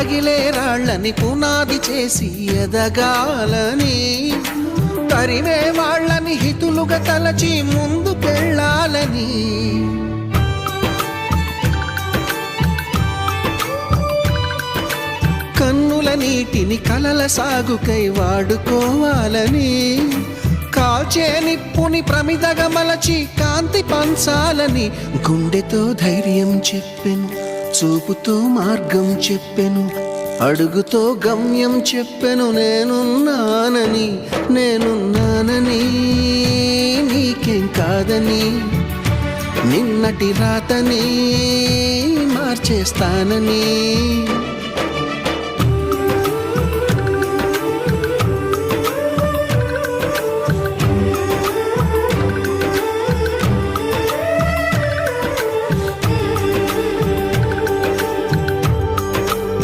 పగిలే రాళ్ళని పునాది చేసి ఎదగాలని, తరిమే వాళ్ళని హితులుగా తలచి ముందుకెళ్ళాలని, కన్నుల నీటిని కలల సాగుకై వాడుకోవాలని, కాల్చే నిప్పుని ప్రమిదగా మలచి కాంతి పంచాలని, గుండెతో ధైర్యం చెప్పెను, చూపుతో మార్గం చెప్పెను, అడుగుతో గమ్యం చెప్పెను. నేనున్నానని నీకేం కాదని, నిన్నటి రాతని మార్చేస్తానని.